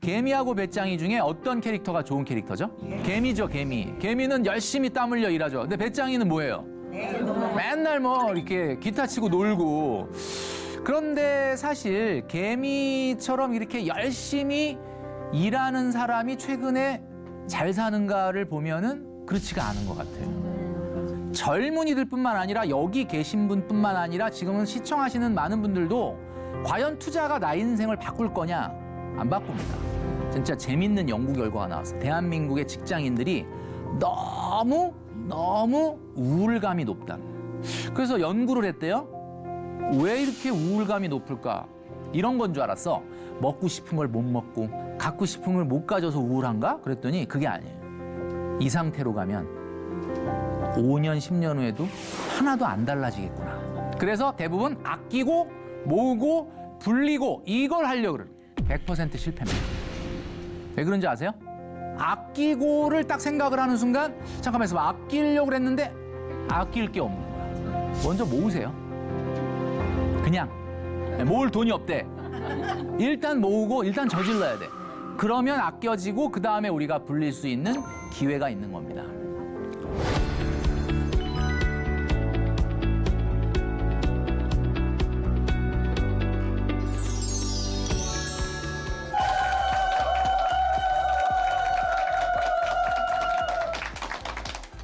개미하고 배짱이 중에 어떤 캐릭터가 좋은 캐릭터죠? 개미죠, 개미. 개미는 열심히 땀 흘려 일하죠. 근데 배짱이는 뭐예요? 맨날 뭐 이렇게 기타 치고 놀고. 그런데 사실 개미처럼 이렇게 열심히 일하는 사람이 최근에 잘 사는가를 보면은 그렇지가 않은 것 같아요. 젊은이들뿐만 아니라 여기 계신 분뿐만 아니라 지금은 시청하시는 많은 분들도 과연 투자가 나 인생을 바꿀 거냐? 안 바꿉니다. 진짜 재밌는 연구 결과가 나왔어요. 대한민국의 직장인들이 너무 우울감이 높다. 그래서 연구를 했대요. 왜 이렇게 우울감이 높을까? 이런 건 줄 알았어. 먹고 싶은 걸 못 먹고 갖고 싶은 걸 못 가져서 우울한가? 그랬더니 그게 아니에요. 이 상태로 가면 5년, 10년 후에도 하나도 안 달라지겠구나. 그래서 대부분 아끼고 모으고 불리고 이걸 하려고 그래요. 100% 실패입니다. 왜 그런지 아세요? 아끼고를 딱 생각을 하는 순간 잠깐만 있어봐. 아끼려고 그랬는데 아낄 게 없는 거야. 먼저 모으세요. 그냥 모을 돈이 없대. 일단 모으고 일단 저질러야 돼. 그러면 아껴지고 그 다음에 우리가 불릴 수 있는 기회가 있는 겁니다.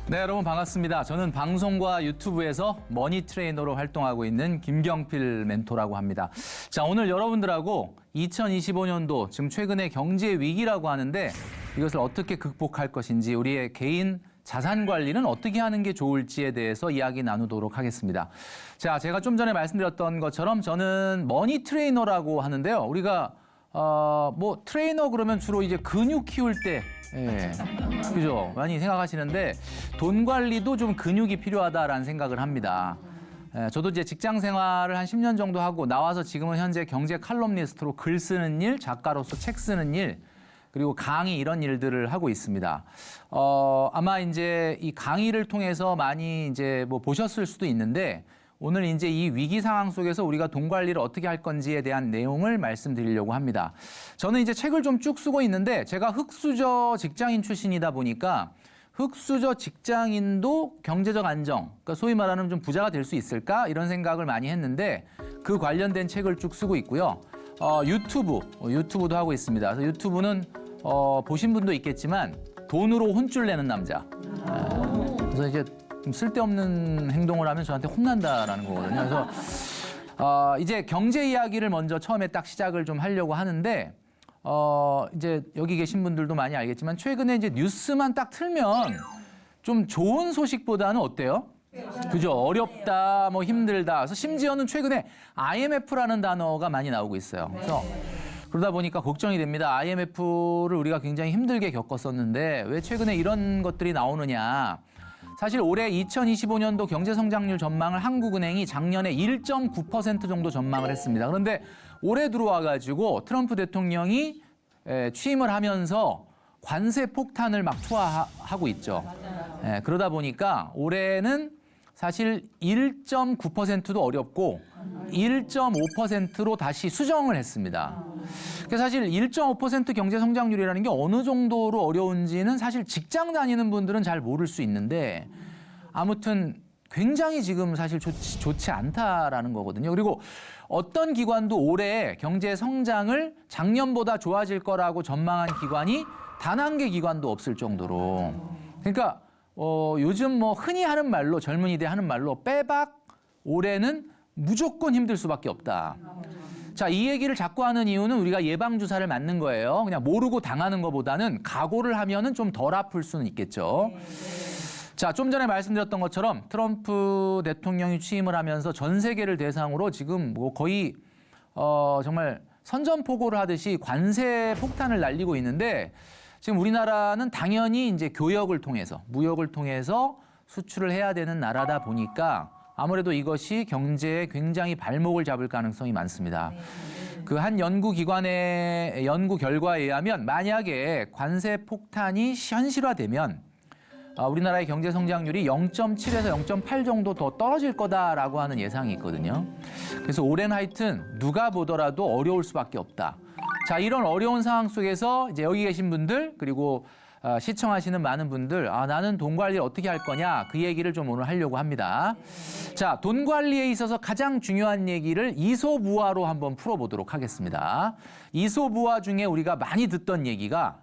네, 여러분 반갑습니다. 저는 방송과 유튜브에서 머니 트레이너로 활동하고 있는 김경필 멘토라고 합니다. 자, 오늘 여러분들하고 2025년도 지금 최근에 경제 위기라고 하는데 이것을 어떻게 극복할 것인지 우리의 개인 자산 관리는 어떻게 하는 게 좋을지에 대해서 이야기 나누도록 하겠습니다. 자, 제가 좀 전에 말씀드렸던 것처럼 저는 머니 트레이너라고 하는데요. 우리가 뭐 트레이너 그러면 주로 이제 근육 키울 때 예, 그죠? 많이 생각하시는데 돈 관리도 좀 근육이 필요하다라는 생각을 합니다. 예, 저도 이제 직장 생활을 한 10년 정도 하고 나와서 지금은 현재 경제 칼럼니스트로 글 쓰는 일, 작가로서 책 쓰는 일, 그리고 강의 이런 일들을 하고 있습니다. 아마 이제 이 강의를 통해서 많이 이제 뭐 보셨을 수도 있는데 오늘 이제 이 위기 상황 속에서 우리가 돈 관리를 어떻게 할 건지에 대한 내용을 말씀드리려고 합니다. 저는 이제 책을 좀 쭉 쓰고 있는데 제가 흑수저 직장인 출신이다 보니까 흑수저 직장인도 경제적 안정, 그러니까 소위 말하는 좀 부자가 될 수 있을까? 이런 생각을 많이 했는데 그 관련된 책을 쭉 쓰고 있고요. 유튜브도 하고 있습니다. 그래서 유튜브는 보신 분도 있겠지만 돈으로 혼쭐 내는 남자. 그래서 이제 좀 쓸데없는 행동을 하면 저한테 혼난다라는 거거든요. 그래서 이제 경제 이야기를 먼저 처음에 딱 시작을 좀 하려고 하는데 이제 여기 계신 분들도 많이 알겠지만 최근에 이제 뉴스만 딱 틀면 좀 좋은 소식보다는 어때요? 그죠? 어렵다, 뭐 힘들다. 그래서 심지어는 최근에 IMF라는 단어가 많이 나오고 있어요. 그래서 그러다 보니까 걱정이 됩니다. IMF를 우리가 굉장히 힘들게 겪었었는데 왜 최근에 이런 것들이 나오느냐. 사실 올해 2025년도 경제성장률 전망을 한국은행이 작년에 1.9% 정도 전망을 했습니다. 그런데 올해 들어와가지고 트럼프 대통령이 취임을 하면서 관세 폭탄을 막 투하하고 있죠. 그러다 보니까 올해는 사실 1.9%도 어렵고 1.5%로 다시 수정을 했습니다. 그래서 사실 1.5% 경제 성장률이라는 게 어느 정도로 어려운지는 사실 직장 다니는 분들은 잘 모를 수 있는데 아무튼 굉장히 지금 사실 좋지 않다라는 거거든요. 그리고 어떤 기관도 올해 경제 성장을 작년보다 좋아질 거라고 전망한 기관이 단 한 개 기관도 없을 정도로. 그러니까 요즘 뭐 흔히 하는 말로 젊은이들 하는 말로 빼박 올해는 무조건 힘들 수밖에 없다. 자, 이 얘기를 자꾸 하는 이유는 우리가 예방주사를 맞는 거예요. 그냥 모르고 당하는 것보다는 각오를 하면은 좀 덜 아플 수는 있겠죠. 자, 좀 전에 말씀드렸던 것처럼 트럼프 대통령이 취임을 하면서 전 세계를 대상으로 지금 뭐 거의 정말 선전포고를 하듯이 관세 폭탄을 날리고 있는데 지금 우리나라는 당연히 이제 교역을 통해서, 무역을 통해서 수출을 해야 되는 나라다 보니까 아무래도 이것이 경제에 굉장히 발목을 잡을 가능성이 많습니다. 그 한 연구기관의 연구 결과에 의하면 만약에 관세 폭탄이 현실화되면 우리나라의 경제 성장률이 0.7에서 0.8 정도 더 떨어질 거다라고 하는 예상이 있거든요. 그래서 올해는 하여튼 누가 보더라도 어려울 수밖에 없다. 자, 이런 어려운 상황 속에서 이제 여기 계신 분들 그리고 시청하시는 많은 분들, 나는 돈 관리를 어떻게 할 거냐, 그 얘기를 좀 오늘 하려고 합니다. 자, 돈 관리에 있어서 가장 중요한 얘기를 이소부화로 한번 풀어보도록 하겠습니다. 이소부화 중에 우리가 많이 듣던 얘기가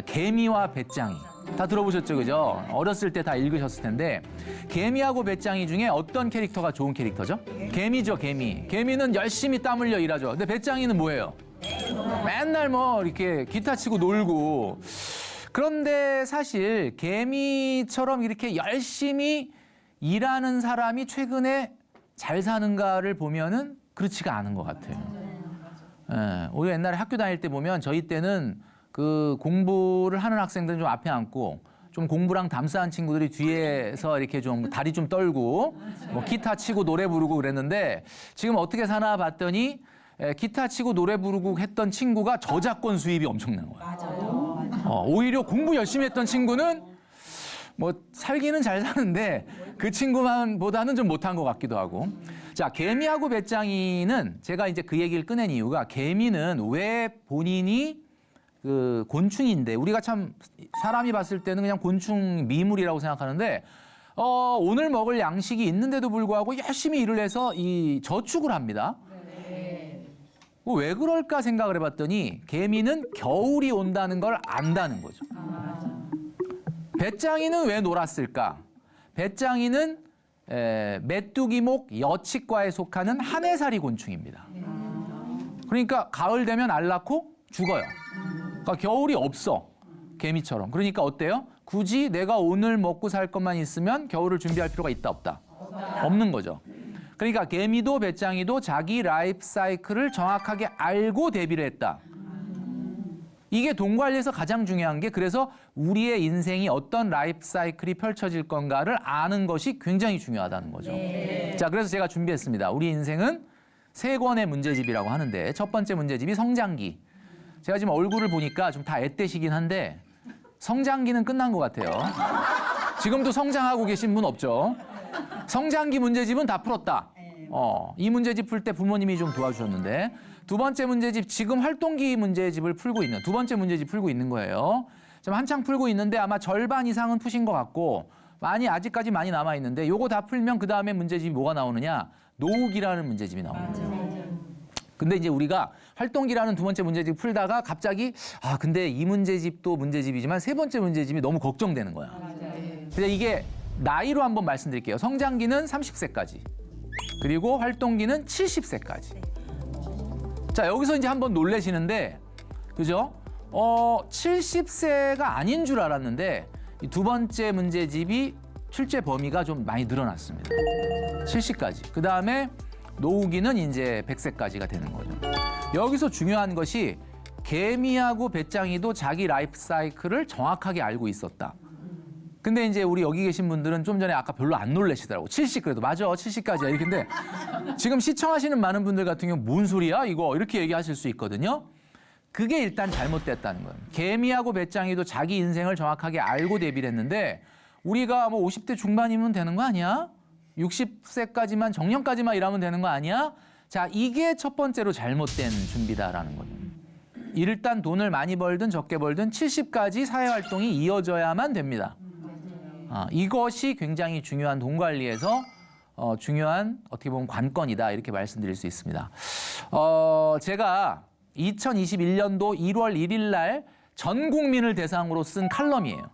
개미와 배짱이. 다 들어보셨죠, 그죠? 어렸을 때 다 읽으셨을 텐데, 개미하고 배짱이 중에 어떤 캐릭터가 좋은 캐릭터죠? 개미죠, 개미. 개미는 열심히 땀 흘려 일하죠. 근데 배짱이는 뭐예요? 맨날 뭐 이렇게 기타 치고 놀고. 그런데 사실 개미처럼 이렇게 열심히 일하는 사람이 최근에 잘 사는가를 보면은 그렇지가 않은 것 같아요. 우리 옛날에 학교 다닐 때 보면 저희 때는 그 공부를 하는 학생들은 좀 앞에 앉고 좀 공부랑 담싸한 친구들이 뒤에서 이렇게 좀 다리 좀 떨고 뭐 기타 치고 노래 부르고 그랬는데 지금 어떻게 사나 봤더니 기타 치고 노래 부르고 했던 친구가 저작권 수입이 엄청난 거예요. 맞아요. 오히려 공부 열심히 했던 친구는 뭐 살기는 잘 사는데 그 친구만보다는 좀 못한 것 같기도 하고. 자, 개미하고 배짱이는 제가 이제 그 얘기를 꺼낸 이유가 개미는 왜 본인이 그 곤충인데 우리가 참 사람이 봤을 때는 그냥 곤충 미물이라고 생각하는데 오늘 먹을 양식이 있는데도 불구하고 열심히 일을 해서 이 저축을 합니다. 왜 그럴까 생각을 해봤더니 개미는 겨울이 온다는 걸 안다는 거죠. 배짱이는 왜 놀았을까? 배짱이는 메뚜기목 여치과에 속하는 한해살이 곤충입니다. 그러니까 가을 되면 알 낳고 죽어요. 그러니까 겨울이 없어, 개미처럼. 그러니까 어때요? 굳이 내가 오늘 먹고 살 것만 있으면 겨울을 준비할 필요가 있다 없다? 없는 거죠. 그러니까 개미도 배짱이도 자기 라이프 사이클을 정확하게 알고 대비를 했다. 이게 돈 관리에서 가장 중요한 게, 그래서 우리의 인생이 어떤 라이프 사이클이 펼쳐질 건가를 아는 것이 굉장히 중요하다는 거죠. 자, 그래서 제가 준비했습니다. 우리 인생은 3권의 문제집이라고 하는데 첫 번째 문제집이 성장기. 제가 지금 얼굴을 보니까 좀 다 앳되시긴 한데 성장기는 끝난 것 같아요. 지금도 성장하고 계신 분 없죠? 성장기 문제집은 다 풀었다. 이 문제집 풀 때 부모님이 좀 도와주셨는데, 두 번째 문제집, 지금 활동기 문제집을 풀고 있는, 두 번째 문제집 풀고 있는 거예요. 지금 한창 풀고 있는데 아마 절반 이상은 푸신 것 같고 아직까지 많이 남아 있는데, 요거 다 풀면 그 다음에 문제집이 뭐가 나오느냐? 노욱이라는 문제집이 나옵니다. 근데 이제 우리가 활동기라는 두 번째 문제집 풀다가 갑자기 근데 이 문제집도 문제집이지만 세 번째 문제집이 너무 걱정되는 거야. 근데 이게 나이로 한번 말씀드릴게요. 성장기는 30세까지. 그리고 활동기는 70세까지. 자, 여기서 이제 한번 놀라시는데, 그죠? 70세가 아닌 줄 알았는데 이 두 번째 문제집이 출제 범위가 좀 많이 늘어났습니다. 70까지. 그 다음에 노후기는 이제 100세까지가 되는 거죠. 여기서 중요한 것이 개미하고 배짱이도 자기 라이프 사이클을 정확하게 알고 있었다. 근데 이제 우리 여기 계신 분들은 좀 전에 아까 별로 안 놀라시더라고. 70 그래도 맞아, 70까지야 이렇게. 근데 지금 시청하시는 많은 분들 같은 경우 뭔 소리야 이거 이렇게 얘기하실 수 있거든요. 그게 일단 잘못됐다는 거예요. 개미하고 배짱이도 자기 인생을 정확하게 알고 대비를 했는데 우리가 뭐 50대 중반이면 되는 거 아니야? 60세까지만 정년까지만 일하면 되는 거 아니야? 자, 이게 첫 번째로 잘못된 준비다라는 거죠. 일단 돈을 많이 벌든 적게 벌든 70까지 사회활동이 이어져야만 됩니다. 이것이 굉장히 중요한 돈 관리에서 중요한 어떻게 보면 관건이다 이렇게 말씀드릴 수 있습니다. 제가 2021년도 1월 1일 날 전 국민을 대상으로 쓴 칼럼이에요.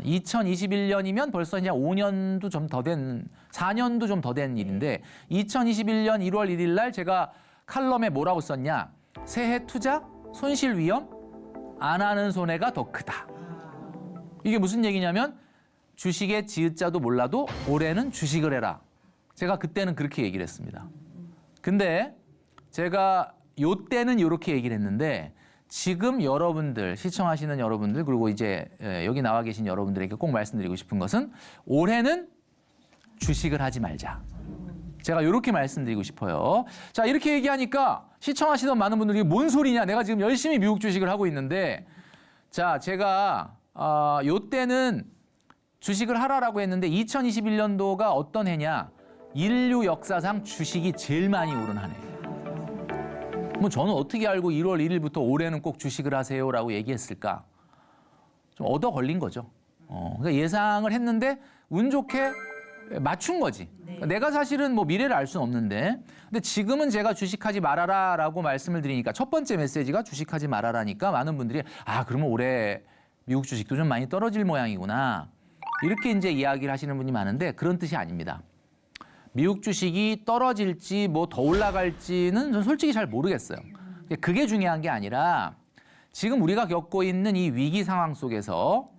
2021년이면 벌써 이제 5년도 좀 더 된, 4년도 좀 더 된 일인데 2021년 1월 1일 날 제가 칼럼에 뭐라고 썼냐? 새해 투자, 손실 위험, 안 하는 손해가 더 크다. 이게 무슨 얘기냐면 주식의 지읒자도 몰라도 올해는 주식을 해라. 제가 그때는 그렇게 얘기를 했습니다. 근데 제가 요때는 이렇게 얘기를 했는데 지금 여러분들, 시청하시는 여러분들, 그리고 이제 여기 나와 계신 여러분들에게 꼭 말씀드리고 싶은 것은 올해는 주식을 하지 말자. 제가 이렇게 말씀드리고 싶어요. 자, 이렇게 얘기하니까 시청하시던 많은 분들이 뭔 소리냐? 내가 지금 열심히 미국 주식을 하고 있는데, 자, 제가 요때는 주식을 하라라고 했는데 2021년도가 어떤 해냐? 인류 역사상 주식이 제일 많이 오른 한 해예요. 뭐 저는 어떻게 알고 1월 1일부터 올해는 꼭 주식을 하세요라고 얘기했을까? 좀 얻어 걸린 거죠. 그러니까 예상을 했는데 운 좋게 맞춘 거지. 그러니까 내가 사실은 뭐 미래를 알 수는 없는데, 근데 지금은 제가 주식하지 말아라라고 말씀을 드리니까 첫 번째 메시지가 주식하지 말아라니까 많은 분들이 그러면 올해 미국 주식도 좀 많이 떨어질 모양이구나. 이렇게 이제 이야기를 하시는 분이 많은데 그런 뜻이 아닙니다. 미국 주식이 떨어질지 뭐 더 올라갈지는 전 솔직히 잘 모르겠어요. 그게 중요한 게 아니라 지금 우리가 겪고 있는 이 위기 상황 속에서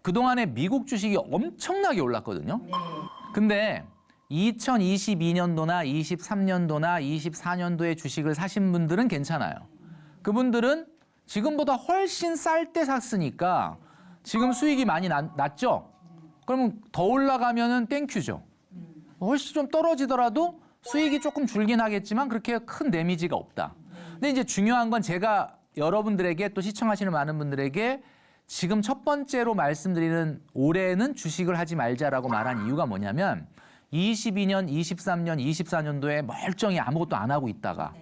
그동안에 미국 주식이 엄청나게 올랐거든요. 근데 2022년도나 23년도나 24년도에 주식을 사신 분들은 괜찮아요. 그분들은 지금보다 훨씬 쌀 때 샀으니까 지금 수익이 많이 났죠? 그러면 더 올라가면은 땡큐죠. 훨씬 좀 떨어지더라도 수익이 조금 줄긴 하겠지만 그렇게 큰 데미지가 없다. 근데 이제 중요한 건 제가 여러분들에게 또 시청하시는 많은 분들에게 지금 첫 번째로 말씀드리는 올해는 주식을 하지 말자라고 말한 이유가 뭐냐면 22년, 23년, 24년도에 멀쩡히 아무것도 안 하고 있다가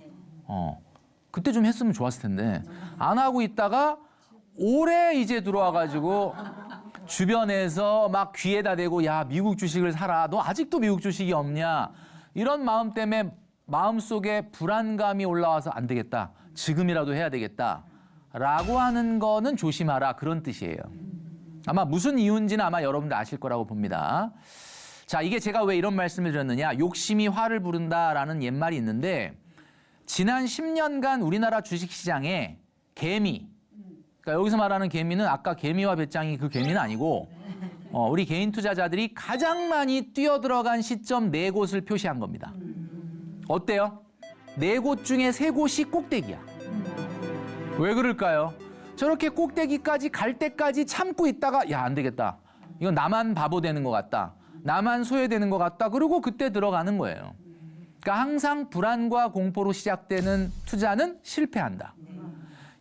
그때 좀 했으면 좋았을 텐데 안 하고 있다가 올해 이제 들어와가지고 주변에서 막 귀에다 대고 야 미국 주식을 사라. 너 아직도 미국 주식이 없냐. 이런 마음 때문에 마음속에 불안감이 올라와서 안 되겠다. 지금이라도 해야 되겠다. 라고 하는 거는 조심하라. 그런 뜻이에요. 아마 무슨 이유인지는 아마 여러분들 아실 거라고 봅니다. 자, 이게 제가 왜 이런 말씀을 드렸느냐. 욕심이 화를 부른다라는 옛말이 있는데 지난 10년간 우리나라 주식시장에 개미, 그러니까 여기서 말하는 개미는 아까 개미와 배짱이 그 개미는 아니고 우리 개인 투자자들이 가장 많이 뛰어들어간 시점 4곳을 표시한 겁니다. 어때요? 4곳 중에 3곳이 꼭대기야. 왜 그럴까요? 저렇게 꼭대기까지 갈 때까지 참고 있다가 야, 안 되겠다. 이건 나만 바보 되는 것 같다. 나만 소외되는 것 같다. 그리고 그때 들어가는 거예요. 그러니까 항상 불안과 공포로 시작되는 투자는 실패한다.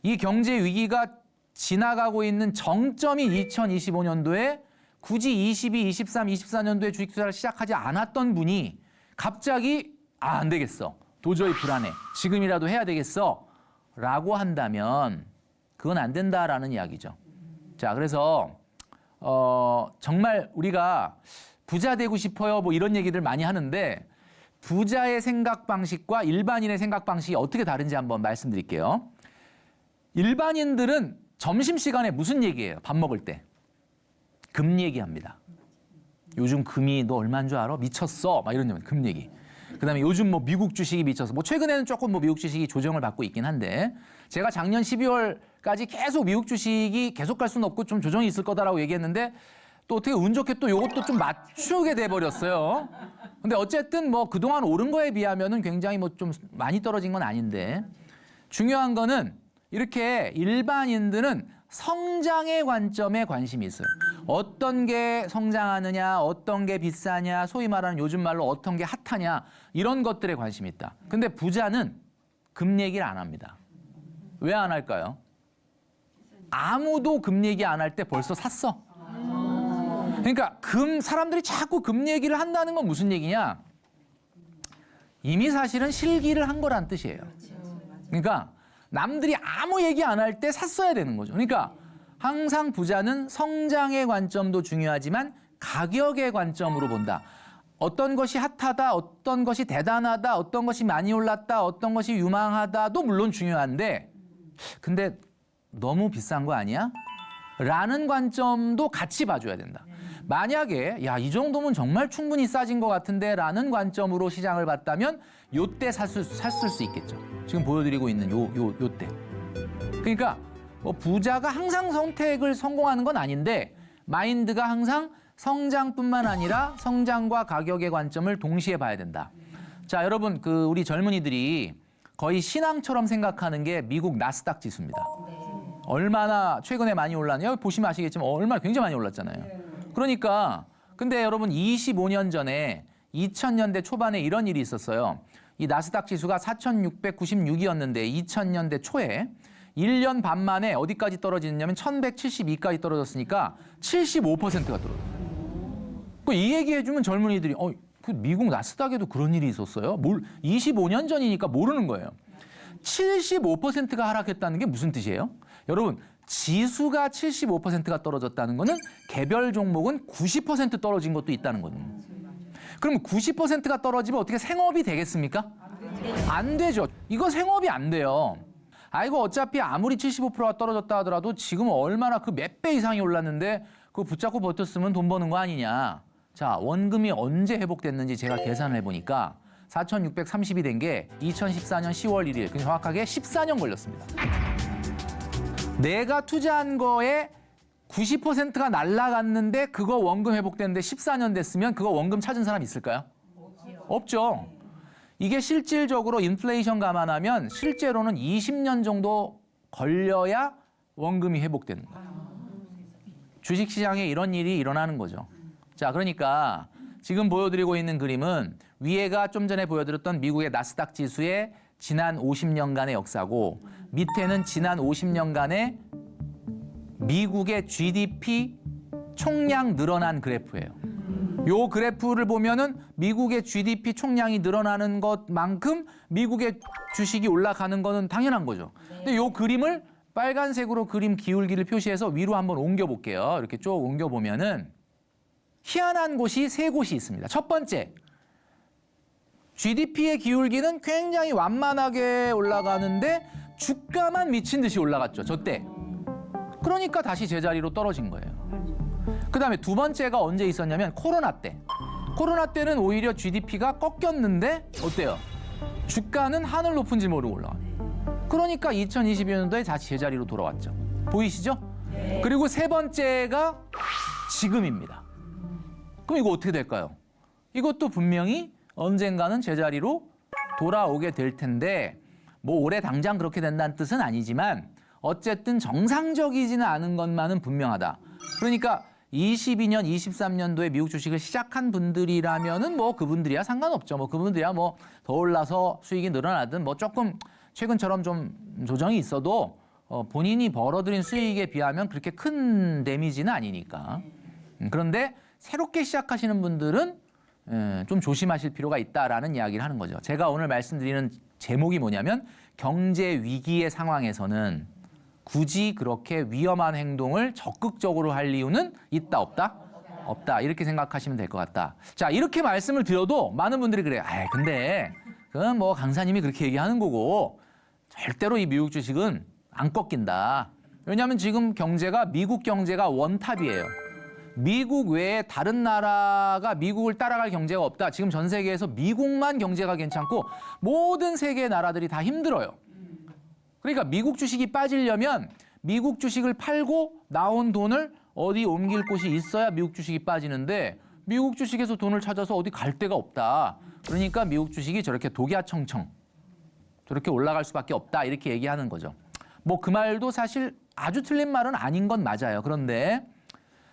이 경제 위기가 지나가고 있는 정점이 2025년도에 굳이 22, 23, 24년도에 주식 투자를 시작하지 않았던 분이 갑자기 안 되겠어. 도저히 불안해. 지금이라도 해야 되겠어. 라고 한다면 그건 안 된다라는 이야기죠. 자, 그래서 정말 우리가 부자 되고 싶어요. 뭐 이런 얘기들 많이 하는데 부자의 생각 방식과 일반인의 생각 방식이 어떻게 다른지 한번 말씀드릴게요. 일반인들은 점심시간에 무슨 얘기해요? 밥 먹을 때. 금 얘기합니다. 요즘 금이 너 얼마인 줄 알아? 미쳤어. 막 이런 얘기, 금 얘기. 그다음에 요즘 뭐 미국 주식이 미쳤어. 뭐 최근에는 조금 뭐 미국 주식이 조정을 받고 있긴 한데 제가 작년 12월까지 계속 미국 주식이 계속 갈 수는 없고 좀 조정이 있을 거다라고 얘기했는데 또 어떻게 운 좋게 또 이것도 좀 맞추게 돼 버렸어요. 근데 어쨌든 뭐 그동안 오른 거에 비하면은 굉장히 뭐 좀 많이 떨어진 건 아닌데 중요한 거는 이렇게 일반인들은 성장의 관점에 관심이 있어요. 어떤 게 성장하느냐, 어떤 게 비싸냐, 소위 말하는 요즘 말로 어떤 게 핫하냐 이런 것들에 관심이 있다. 근데 부자는 금 얘기를 안 합니다. 왜 안 할까요? 아무도 금 얘기 안 할 때 벌써 샀어. 그러니까 사람들이 자꾸 금 얘기를 한다는 건 무슨 얘기냐? 이미 사실은 실기를 한 거란 뜻이에요. 그러니까 남들이 아무 얘기 안 할 때 샀어야 되는 거죠. 그러니까 항상 부자는 성장의 관점도 중요하지만 가격의 관점으로 본다. 어떤 것이 핫하다, 어떤 것이 대단하다, 어떤 것이 많이 올랐다, 어떤 것이 유망하다도 물론 중요한데 근데 너무 비싼 거 아니야? 라는 관점도 같이 봐줘야 된다. 만약에 야, 이 정도면 정말 충분히 싸진 것 같은데 라는 관점으로 시장을 봤다면 요때 샀을 수 있겠죠. 지금 보여드리고 있는 요때. 그러니까 뭐 부자가 항상 선택을 성공하는 건 아닌데 마인드가 항상 성장뿐만 아니라 성장과 가격의 관점을 동시에 봐야 된다. 자, 여러분 우리 젊은이들이 거의 신앙처럼 생각하는 게 미국 나스닥 지수입니다. 얼마나 최근에 많이 올랐냐? 여기 보시면 아시겠지만 얼마나 굉장히 많이 올랐잖아요. 그러니까 근데 여러분 25년 전에 2000년대 초반에 이런 일이 있었어요. 이 나스닥 지수가 4,696이었는데 2000년대 초에 1년 반 만에 어디까지 떨어지느냐면 1172까지 떨어졌으니까 75%가 떨어져요. 이 얘기해주면 젊은이들이 그 미국 나스닥에도 그런 일이 있었어요? 25년 전이니까 모르는 거예요. 75%가 하락했다는 게 무슨 뜻이에요? 여러분, 지수가 75%가 떨어졌다는 거는 개별 종목은 90% 떨어진 것도 있다는 거거든요. 그럼 90%가 떨어지면 어떻게 생업이 되겠습니까? 안 되죠. 이거 생업이 안 돼요. 아이고 어차피 아무리 75%가 떨어졌다 하더라도 지금 얼마나 그 몇 배 이상이 올랐는데 그거 붙잡고 버텼으면 돈 버는 거 아니냐. 자, 원금이 언제 회복됐는지 제가 계산을 해보니까 4,630이 된 게 2014년 10월 1일, 그 정확하게 14년 걸렸습니다. 내가 투자한 거에 90%가 날라갔는데 그거 원금 회복됐는데 14년 됐으면 그거 원금 찾은 사람 있을까요? 없죠. 이게 실질적으로 인플레이션 감안하면 실제로는 20년 정도 걸려야 원금이 회복되는 거예요. 주식시장에 이런 일이 일어나는 거죠. 자, 그러니까 지금 보여드리고 있는 그림은 위에가 좀 전에 보여드렸던 미국의 나스닥 지수의 지난 50년간의 역사고 밑에는 지난 50년간의 미국의 GDP 총량 늘어난 그래프예요. 요 그래프를 보면은 미국의 GDP 총량이 늘어나는 것만큼 미국의 주식이 올라가는 거는 당연한 거죠. 근데 요 그림을 빨간색으로 그림 기울기를 표시해서 위로 한번 옮겨 볼게요. 이렇게 쭉 옮겨 보면은 희한한 곳이 세 곳이 있습니다. 첫 번째, GDP의 기울기는 굉장히 완만하게 올라가는데 주가만 미친 듯이 올라갔죠. 저때. 그러니까 다시 제자리로 떨어진 거예요. 그다음에 두 번째가 언제 있었냐면 코로나 때. 코로나 때는 오히려 GDP가 꺾였는데 어때요? 주가는 하늘 높은 줄 모르고 올라가요. 그러니까 2022년도에 다시 제자리로 돌아왔죠. 보이시죠? 네. 그리고 세 번째가 지금입니다. 그럼 이거 어떻게 될까요? 이것도 분명히 언젠가는 제자리로 돌아오게 될 텐데 뭐 올해 당장 그렇게 된다는 뜻은 아니지만 어쨌든 정상적이지는 않은 것만은 분명하다. 그러니까 22년, 23년도에 미국 주식을 시작한 분들이라면은 뭐 그분들이야 상관없죠. 뭐 그분들이야 뭐 더 올라서 수익이 늘어나든 뭐 조금 최근처럼 좀 조정이 있어도 본인이 벌어들인 수익에 비하면 그렇게 큰 데미지는 아니니까. 그런데 새롭게 시작하시는 분들은 좀 조심하실 필요가 있다라는 이야기를 하는 거죠. 제가 오늘 말씀드리는 제목이 뭐냐면 경제 위기의 상황에서는 굳이 그렇게 위험한 행동을 적극적으로 할 이유는 있다 없다? 없다. 이렇게 생각하시면 될 것 같다. 자, 이렇게 말씀을 드려도 많은 분들이 그래요. 아, 근데 그건 뭐 강사님이 그렇게 얘기하는 거고 절대로 이 미국 주식은 안 꺾인다. 왜냐하면 지금 경제가 미국 경제가 원탑이에요. 미국 외에 다른 나라가 미국을 따라갈 경제가 없다. 지금 전 세계에서 미국만 경제가 괜찮고 모든 세계 나라들이 다 힘들어요. 그러니까 미국 주식이 빠지려면 미국 주식을 팔고 나온 돈을 어디 옮길 곳이 있어야 미국 주식이 빠지는데 미국 주식에서 돈을 찾아서 어디 갈 데가 없다. 그러니까 미국 주식이 저렇게 독야청청 저렇게 올라갈 수밖에 없다. 이렇게 얘기하는 거죠. 뭐 그 말도 사실 아주 틀린 말은 아닌 건 맞아요. 그런데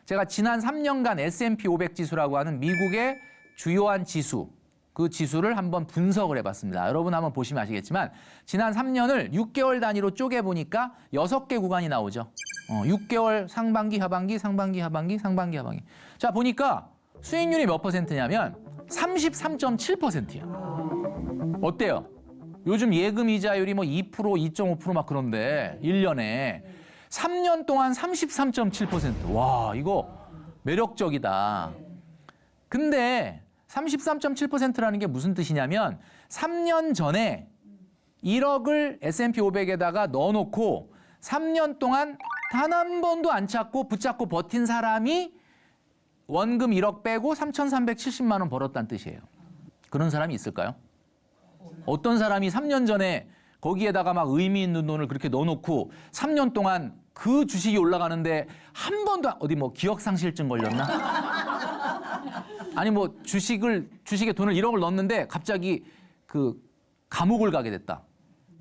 제가 지난 3년간 S&P 500 지수라고 하는 미국의 주요한 지수, 그 지수를 한번 분석을 해봤습니다. 여러분 한번 보시면 아시겠지만 지난 3년을 6개월 단위로 쪼개보니까 6개 구간이 나오죠. 6개월 상반기, 하반기, 상반기, 하반기, 상반기, 하반기. 자, 보니까 수익률이 몇 퍼센트냐면 33.7%예요. 어때요? 요즘 예금 이자율이 뭐 2%, 2.5% 막 그런데 1년에 3년 동안 33.7%. 와, 이거 매력적이다. 근데 33.7%라는 게 무슨 뜻이냐면 3년 전에 1억을 S&P 500에다가 넣어놓고 3년 동안 단 한 번도 안 찾고 붙잡고 버틴 사람이 원금 1억 빼고 3,370만 원 벌었다는 뜻이에요. 그런 사람이 있을까요? 어떤 사람이 3년 전에 거기에다가 막 의미 있는 돈을 그렇게 넣어놓고 3년 동안 그 주식이 올라가는데 한 번도 어디 뭐 기억상실증 걸렸나? 아니 뭐 주식에 돈을 1억을 넣었는데 갑자기 그 감옥을 가게 됐다.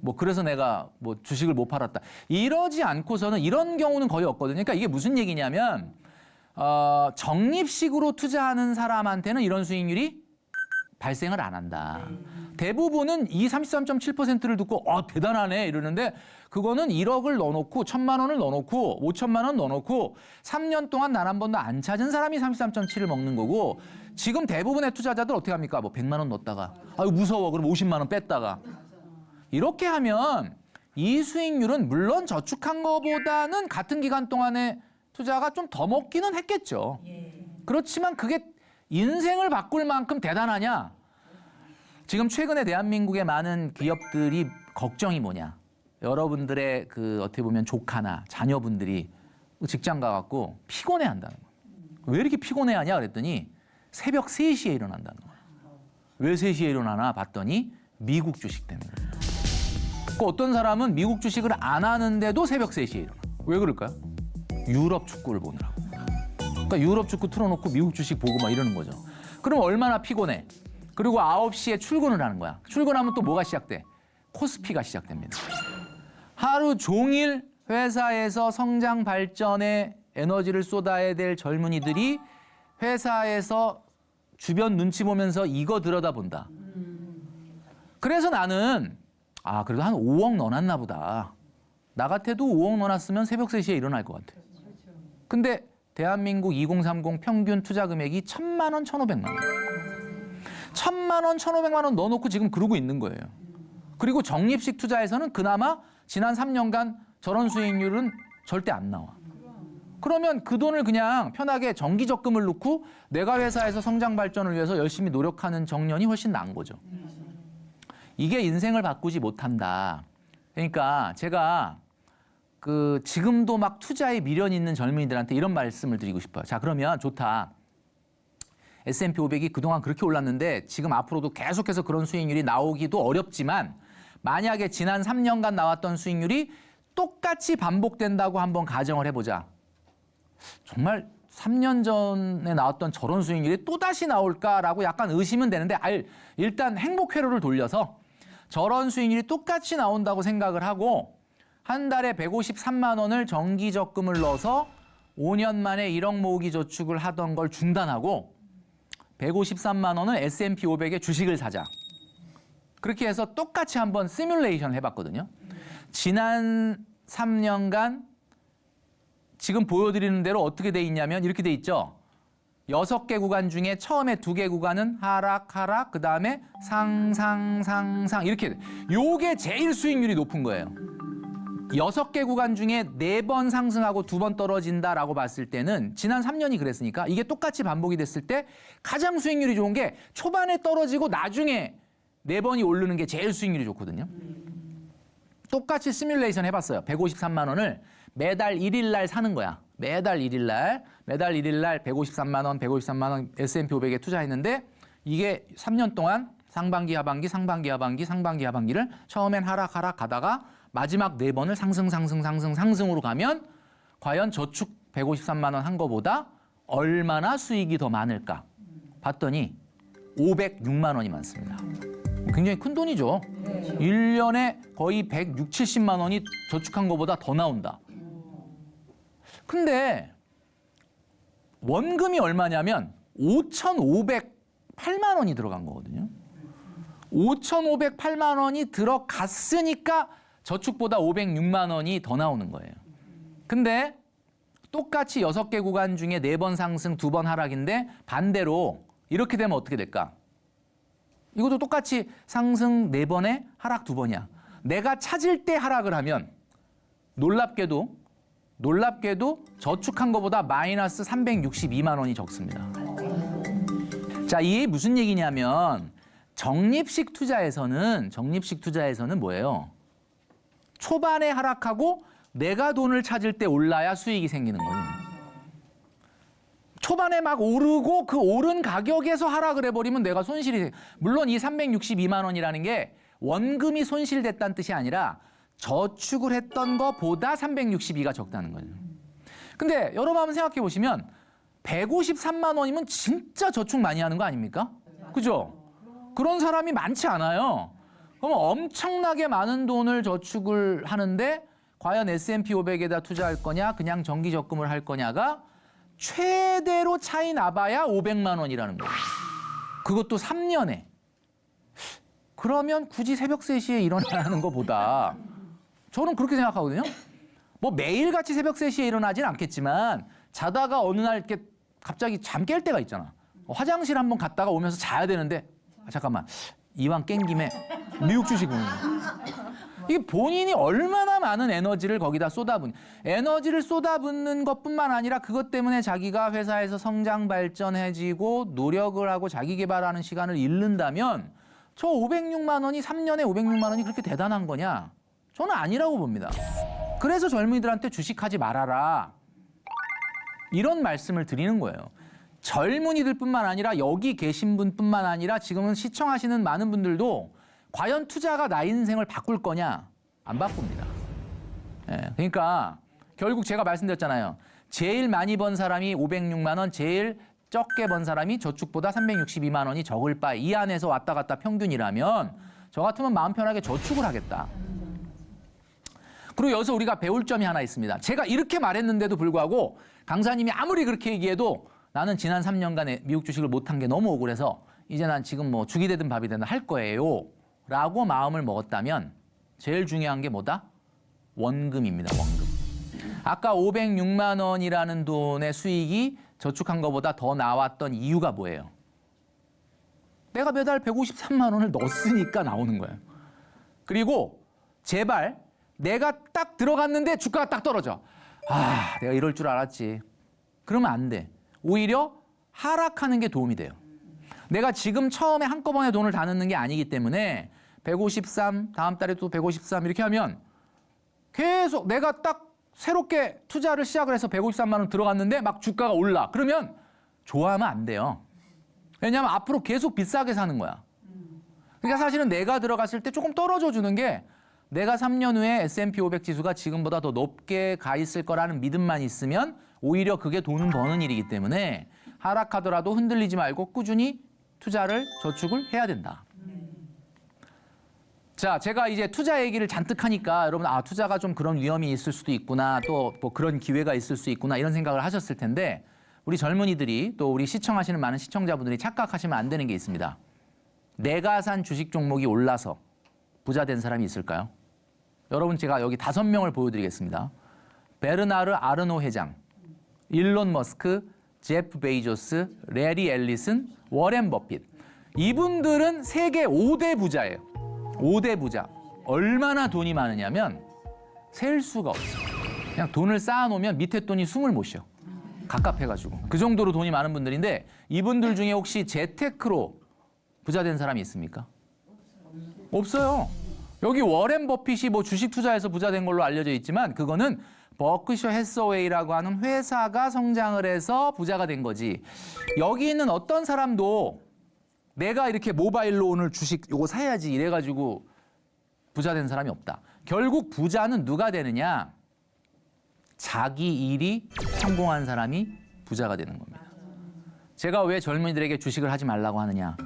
뭐 그래서 내가 뭐 주식을 못 팔았다. 이러지 않고서는 이런 경우는 거의 없거든요. 그러니까 이게 무슨 얘기냐면 적립식으로 투자하는 사람한테는 이런 수익률이 발생을 안 한다. 대부분은 이 33.7%를 듣고 대단하네 이러는데 그거는 1억을 넣어놓고 1,000만 원을 넣어놓고 5천만 원 넣어놓고 3년 동안 단 한 번도 안 찾은 사람이 33.7을 먹는 거고 지금 대부분의 투자자들 어떻게 합니까? 뭐 100만 원 넣었다가 아유 무서워 그럼 50만 원 뺐다가 이렇게 하면 이 수익률은 물론 저축한 거보다는 같은 기간 동안에 투자가 좀 더 먹기는 했겠죠. 그렇지만 그게 인생을 바꿀 만큼 대단하냐? 지금 최근에 대한민국의 많은 기업들이 걱정이 뭐냐? 여러분들의 그 어떻게 보면 조카나 자녀분들이 직장 가갖고 피곤해 한다는 거예요. 왜 이렇게 피곤해 하냐 그랬더니 새벽 3시에 일어난다는 거예요. 왜 3시에 일어나나 봤더니 미국 주식 때문에. 그 어떤 사람은 미국 주식을 안 하는데도 새벽 3시에 일어나. 왜 그럴까요? 유럽 축구를 보느라고. 그러니까 유럽 축구 틀어놓고 미국 주식 보고 막 이러는 거죠. 그럼 얼마나 피곤해. 그리고 9시에 출근을 하는 거야. 출근하면 또 뭐가 시작돼? 코스피가 시작됩니다. 하루 종일 회사에서 성장 발전에 에너지를 쏟아야 될 젊은이들이 회사에서 주변 눈치 보면서 이거 들여다본다. 그래서 나는 그래도 한 5억 넣어놨나 보다. 나 같아도 5억 넣어놨으면 새벽 3시에 일어날 것 같아. 근데 대한민국 2030 평균 투자 금액이 1,000만 원, 1,500만 원. 1,000만 원, 1,500만 원 넣어놓고 지금 그러고 있는 거예요. 그리고 적립식 투자에서는 그나마 지난 3년간 저런 수익률은 절대 안 나와. 그러면 그 돈을 그냥 편하게 정기 적금을 넣고 내가 회사에서 성장 발전을 위해서 열심히 노력하는 정년이 훨씬 나은 거죠. 이게 인생을 바꾸지 못한다. 그러니까 제가 지금도 막 투자에 미련이 있는 젊은이들한테 이런 말씀을 드리고 싶어요. 자, 그러면 좋다. S&P 500이 그동안 그렇게 올랐는데 지금 앞으로도 계속해서 그런 수익률이 나오기도 어렵지만 만약에 지난 3년간 나왔던 수익률이 똑같이 반복된다고 한번 가정을 해보자. 정말 3년 전에 나왔던 저런 수익률이 또다시 나올까라고 약간 의심은 되는데 일단 행복 회로를 돌려서 저런 수익률이 똑같이 나온다고 생각을 하고 한 달에 153만 원을 정기 적금을 넣어서 5년 만에 1억 모으기 저축을 하던 걸 중단하고 153만 원을 S&P 500의 주식을 사자. 그렇게 해서 똑같이 한번 시뮬레이션을 해봤거든요. 지난 3년간 지금 보여드리는 대로 어떻게 돼 있냐면 이렇게 돼 있죠. 6개 구간 중에 처음에 2개 구간은 하락, 하락, 그 다음에 상상, 상상 이렇게 요게 제일 수익률이 높은 거예요. 6개 구간 중에 4번 상승하고 2번 떨어진다라고 봤을 때는 지난 3년이 그랬으니까 이게 똑같이 반복이 됐을 때 가장 수익률이 좋은 게 초반에 떨어지고 나중에 4번이 오르는 게 제일 수익률이 좋거든요. 똑같이 시뮬레이션 해봤어요. 153만 원을 매달 1일 날 사는 거야. 매달 1일 날 153만 원, 153만 원 S&P 500에 투자했는데 이게 3년 동안 상반기, 하반기, 상반기, 하반기, 상반기, 하반기를 처음엔 하락, 하락 가다가 마지막 4번을 상승으로 가면 과연 저축 153만 원 한 거보다 얼마나 수익이 더 많을까? 봤더니 506만 원이 많습니다. 굉장히 큰 돈이죠. 1년에 거의 160, 70만 원이 저축한 거보다 더 나온다. 근데 원금이 얼마냐면 5,508만 원이 들어간 거거든요. 5,508만 원이 들어갔으니까 저축보다 506만 원이 더 나오는 거예요. 근데 똑같이 6개 구간 중에 4번 상승, 2번 하락인데 반대로 이렇게 되면 어떻게 될까? 이것도 똑같이 상승 4번에 하락 2번이야. 내가 찾을 때 하락을 하면 놀랍게도 저축한 것보다 마이너스 362만 원이 적습니다. 자, 이게 무슨 얘기냐면 적립식 투자에서는 뭐예요? 초반에 하락하고 내가 돈을 찾을 때 올라야 수익이 생기는 거예요. 초반에 막 오르고 그 오른 가격에서 하락을 해버리면 내가 손실이 물론 이 362만 원이라는 게 원금이 손실됐다는 뜻이 아니라 저축을 했던 것보다 362가 적다는 거예요. 근데 여러분 한번 생각해 보시면 153만 원이면 진짜 저축 많이 하는 거 아닙니까? 그죠? 그런 사람이 많지 않아요. 그럼 엄청나게 많은 돈을 저축을 하는데 과연 S&P 500에다 투자할 거냐 그냥 정기 적금을 할 거냐가 최대로 차이 나봐야 500만 원이라는 거예요. 그것도 3년에. 그러면 굳이 새벽 3시에 일어나는 것보다 저는 그렇게 생각하거든요. 뭐 매일같이 새벽 3시에 일어나진 않겠지만 자다가 어느 날 이렇게 갑자기 잠 깰 때가 있잖아. 화장실 한번 갔다가 오면서 자야 되는데 잠깐만 이왕 깬 김에 미국 주식 보는 거야. 이게 본인이 얼마나 많은 에너지를 거기다 에너지를 쏟아붓는 것뿐만 아니라 그것 때문에 자기가 회사에서 성장 발전해지고 노력을 하고 자기 개발하는 시간을 잃는다면 저 506만 원이 3년에 506만 원이 그렇게 대단한 거냐? 저는 아니라고 봅니다. 그래서 젊은이들한테 주식하지 말아라. 이런 말씀을 드리는 거예요. 젊은이들뿐만 아니라 여기 계신 분뿐만 아니라 지금은 시청하시는 많은 분들도 과연 투자가 나 인생을 바꿀 거냐? 안 바꿉니다. 예, 그러니까 결국 제가 말씀드렸잖아요. 제일 많이 번 사람이 506만 원, 제일 적게 번 사람이 저축보다 362만 원이 적을 바 이 안에서 왔다 갔다 평균이라면 저 같으면 마음 편하게 저축을 하겠다. 그리고 여기서 우리가 배울 점이 하나 있습니다. 제가 이렇게 말했는데도 불구하고 강사님이 아무리 그렇게 얘기해도 나는 지난 3년간에 미국 주식을 못한 게 너무 억울해서 이제 난 지금 뭐 죽이 되든 밥이 되든 할 거예요. 라고 마음을 먹었다면 제일 중요한 게 뭐다? 원금입니다. 원금. 아까 506만 원이라는 돈의 수익이 저축한 것보다 더 나왔던 이유가 뭐예요? 내가 매달 153만 원을 넣었으니까 나오는 거예요. 그리고 제발 내가 딱 들어갔는데 주가가 딱 떨어져. 아, 내가 이럴 줄 알았지. 그러면 안 돼. 오히려 하락하는 게 도움이 돼요. 내가 지금 처음에 한꺼번에 돈을 다 넣는 게 아니기 때문에 153, 다음 달에 또 153 이렇게 하면 계속 내가 딱 새롭게 투자를 시작을 해서 153만 원 들어갔는데 막 주가가 올라. 그러면 좋아하면 안 돼요. 왜냐하면 앞으로 계속 비싸게 사는 거야. 그러니까 사실은 내가 들어갔을 때 조금 떨어져 주는 게 내가 3년 후에 S&P 500 지수가 지금보다 더 높게 가 있을 거라는 믿음만 있으면 오히려 그게 돈을 버는 일이기 때문에 하락하더라도 흔들리지 말고 꾸준히 투자를 저축을 해야 된다. 자, 제가 이제 투자 얘기를 잔뜩 하니까 여러분 투자가 좀 그런 위험이 있을 수도 있구나 또 뭐 그런 기회가 있을 수 있구나 이런 생각을 하셨을 텐데 우리 젊은이들이 또 우리 시청하시는 많은 시청자분들이 착각하시면 안 되는 게 있습니다. 내가 산 주식 종목이 올라서 부자 된 사람이 있을까요? 여러분 제가 여기 5명을 보여드리겠습니다. 베르나르 아르노 회장, 일론 머스크, 제프 베이조스, 레리 앨리슨, 워렌 버핏. 이분들은 세계 5대 부자예요. 5대 부자. 얼마나 돈이 많으냐면 셀 수가 없어요. 그냥 돈을 쌓아놓으면 밑에 돈이 숨을 못 쉬어. 갑갑해가지고. 그 정도로 돈이 많은 분들인데 이분들 중에 혹시 재테크로 부자 된 사람이 있습니까? 없어요. 여기 워렌 버핏이 뭐 주식 투자해서 부자 된 걸로 알려져 있지만 그거는 버크셔 해서웨이라고 하는 회사가 성장을 해서 부자가 된 거지. 여기 있는 어떤 사람도 내가 이렇게 모바일로 오늘 주식 요거 사야지 이래가지고 부자 된 사람이 없다. 결국 부자는 누가 되느냐? 자기 일이 성공한 사람이 부자가 되는 겁니다. 제가 왜 젊은이들에게 주식을 하지 말라고 하느냐?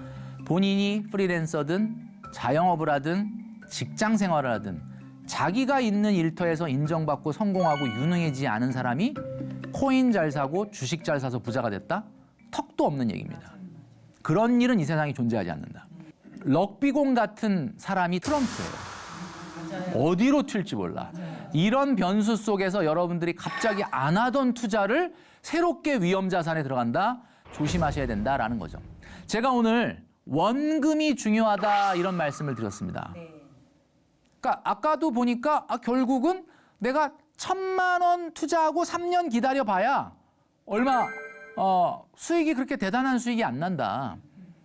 본인이 프리랜서든 자영업을 하든 직장 생활을 하든 자기가 있는 일터에서 인정받고 성공하고 유능해지지 않은 사람이 코인 잘 사고 주식 잘 사서 부자가 됐다? 턱도 없는 얘기입니다. 그런 일은 이 세상에 존재하지 않는다. 럭비공 같은 사람이 트럼프예요. 어디로 튈지 몰라. 이런 변수 속에서 여러분들이 갑자기 안 하던 투자를 새롭게 위험 자산에 들어간다? 조심하셔야 된다라는 거죠. 제가 오늘 원금이 중요하다 이런 말씀을 드렸습니다. 그러니까 아까도 보니까 결국은 내가 1,000만 원 투자하고 3년 기다려봐야 얼마 수익이 그렇게 대단한 수익이 안 난다.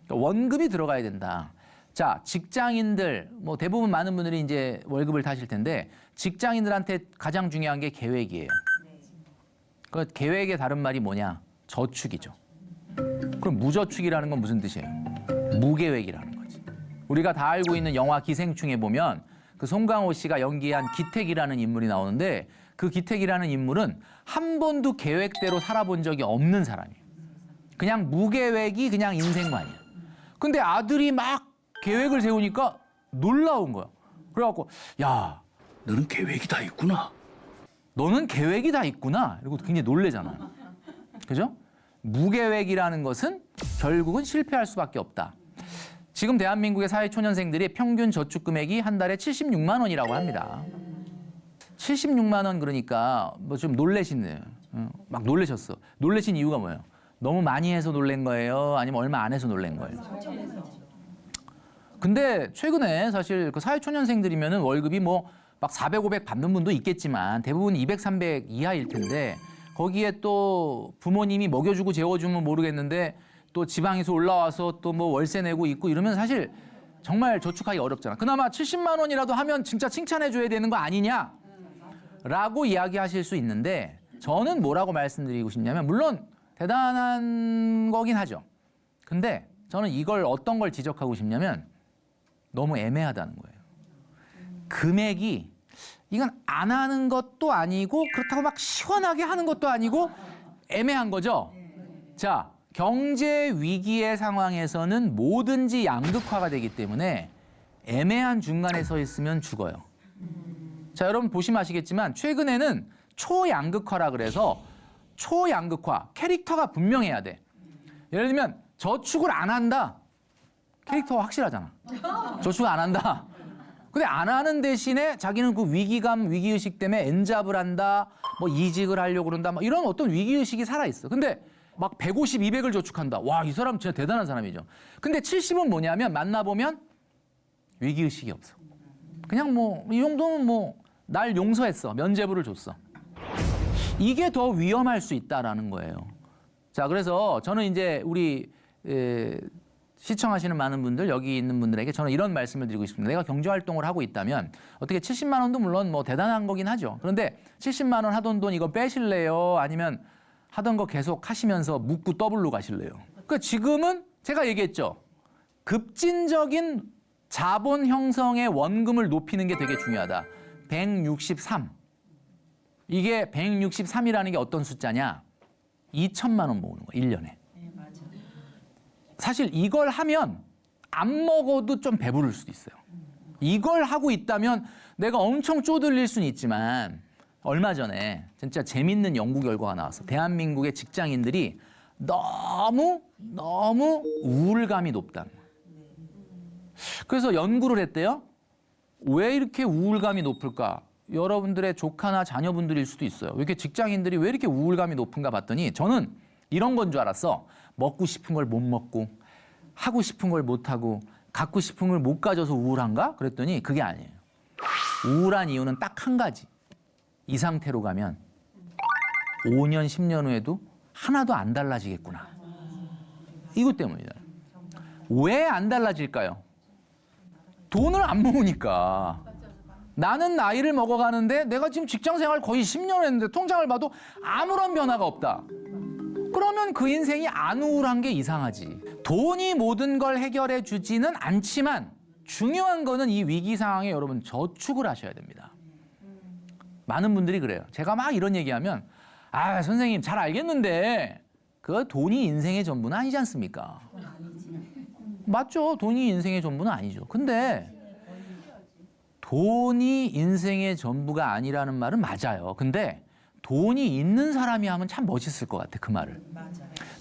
그러니까 원금이 들어가야 된다. 자, 직장인들 뭐 대부분 많은 분들이 이제 월급을 타실 텐데 직장인들한테 가장 중요한 게 계획이에요. 그 계획의 다른 말이 뭐냐? 저축이죠. 그럼 무저축이라는 건 무슨 뜻이에요? 무계획이라는 거지. 우리가 다 알고 있는 영화 기생충에 보면 그 송강호 씨가 연기한 기택이라는 인물이 나오는데 그 기택이라는 인물은 한 번도 계획대로 살아본 적이 없는 사람이에요. 그냥 무계획이 그냥 인생관이야. 근데 아들이 막 계획을 세우니까 놀라운 거야. 그래갖고 야, 너는 계획이 다 있구나. 너는 계획이 다 있구나. 이러고 굉장히 놀래잖아요. 그죠? 무계획이라는 것은 결국은 실패할 수밖에 없다. 지금 대한민국의 사회초년생들이 평균 저축 금액이 한 달에 76만 원이라고 합니다. 76만 원 그러니까 뭐 좀 놀라시네요. 막 놀라셨어. 놀라신 이유가 뭐예요? 너무 많이 해서 놀란 거예요? 아니면 얼마 안 해서 놀란 거예요? 근데 최근에 사실 그 사회초년생들이면은 월급이 뭐 막 400, 500 받는 분도 있겠지만 대부분 200, 300 이하일 텐데 거기에 또 부모님이 먹여주고 재워주면 모르겠는데 또 지방에서 올라와서 또 뭐 월세 내고 있고 이러면 사실 정말 저축하기 어렵잖아. 그나마 70만 원이라도 하면 진짜 칭찬해줘야 되는 거 아니냐? 라고 이야기하실 수 있는데 저는 뭐라고 말씀드리고 싶냐면 물론 대단한 거긴 하죠. 근데 저는 이걸 어떤 걸 지적하고 싶냐면 너무 애매하다는 거예요. 금액이 이건 안 하는 것도 아니고 그렇다고 막 시원하게 하는 것도 아니고 애매한 거죠. 자, 경제 위기의 상황에서는 뭐든지 양극화가 되기 때문에 애매한 중간에 서 있으면 죽어요. 자, 여러분 보시면 아시겠지만 최근에는 초양극화라 그래서 초양극화, 캐릭터가 분명해야 돼. 예를 들면 저축을 안 한다. 캐릭터가 확실하잖아. 저축을 안 한다. 근데 안 하는 대신에 자기는 그 위기감, 위기의식 때문에 엔잡을 한다. 뭐 이직을 하려고 그런다. 뭐 이런 어떤 위기의식이 살아있어. 근데 막 150, 200을 저축한다. 와, 이 사람 진짜 대단한 사람이죠. 근데 70은 뭐냐면 만나보면 위기의식이 없어. 그냥 뭐 이 정도면 뭐 날 용서했어. 면죄부를 줬어. 이게 더 위험할 수 있다라는 거예요. 자, 그래서 저는 이제 우리 시청하시는 많은 분들, 여기 있는 분들에게 저는 이런 말씀을 드리고 싶습니다. 내가 경제활동을 하고 있다면 어떻게 70만 원도 물론 뭐 대단한 거긴 하죠. 그런데 70만 원 하던 돈 이거 빼실래요? 아니면 하던 거 계속 하시면서 묻고 더블로 가실래요? 그러니까 지금은 제가 얘기했죠. 급진적인 자본 형성의 원금을 높이는 게 되게 중요하다. 163. 이게 163이라는 게 어떤 숫자냐? 2천만 원 모으는 거야, 1년에. 네, 맞아. 사실 이걸 하면 안 먹어도 좀 배부를 수도 있어요. 이걸 하고 있다면 내가 엄청 쪼들릴 수는 있지만 얼마 전에 진짜 재밌는 연구 결과가 나왔어. 대한민국의 직장인들이 너무 우울감이 높다는 거예요. 그래서 연구를 했대요. 왜 이렇게 우울감이 높을까? 여러분들의 조카나 자녀분들일 수도 있어요. 왜 이렇게 직장인들이 왜 이렇게 우울감이 높은가 봤더니 저는 이런 건 줄 알았어. 먹고 싶은 걸 못 먹고 하고 싶은 걸 못 하고 갖고 싶은 걸 못 가져서 우울한가? 그랬더니 그게 아니에요. 우울한 이유는 딱 한 가지. 이 상태로 가면 5년, 10년 후에도 하나도 안 달라지겠구나. 이것 때문이다. 왜 안 달라질까요? 돈을 안 모으니까. 나는 나이를 먹어가는데 내가 지금 직장생활 거의 10년 했는데 통장을 봐도 아무런 변화가 없다. 그러면 그 인생이 안 우울한 게 이상하지. 돈이 모든 걸 해결해 주지는 않지만 중요한 거는 이 위기 상황에 여러분 저축을 하셔야 됩니다. 많은 분들이 그래요. 제가 막 이런 얘기하면 아, 선생님 잘 알겠는데 그 돈이 인생의 전부는 아니지 않습니까? 맞죠. 돈이 인생의 전부는 아니죠. 근데 돈이 인생의 전부가 아니라는 말은 맞아요. 근데 돈이 있는 사람이 하면 참 멋있을 것 같아, 그 말을. 맞아요.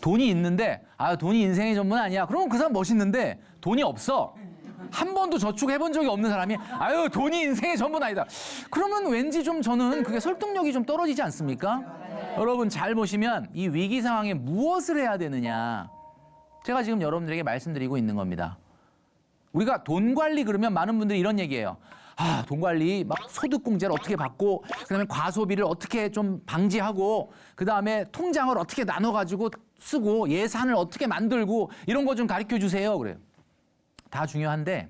돈이 있는데 아, 돈이 인생의 전부는 아니야. 그러면 그 사람 멋있는데 돈이 없어. 한 번도 저축해 본 적이 없는 사람이 아유, 돈이 인생의 전부는 아니다. 그러면 왠지 좀 저는 그게 설득력이 좀 떨어지지 않습니까? 여러분 잘 보시면 이 위기 상황에 무엇을 해야 되느냐. 제가 지금 여러분들에게 말씀드리고 있는 겁니다. 우리가 돈 관리 그러면 많은 분들이 이런 얘기해요. 아, 돈 관리 막 소득공제를 어떻게 받고 그다음에 과소비를 어떻게 좀 방지하고 그다음에 통장을 어떻게 나눠가지고 쓰고 예산을 어떻게 만들고 이런 거 좀 가르쳐 주세요. 그래요. 다 중요한데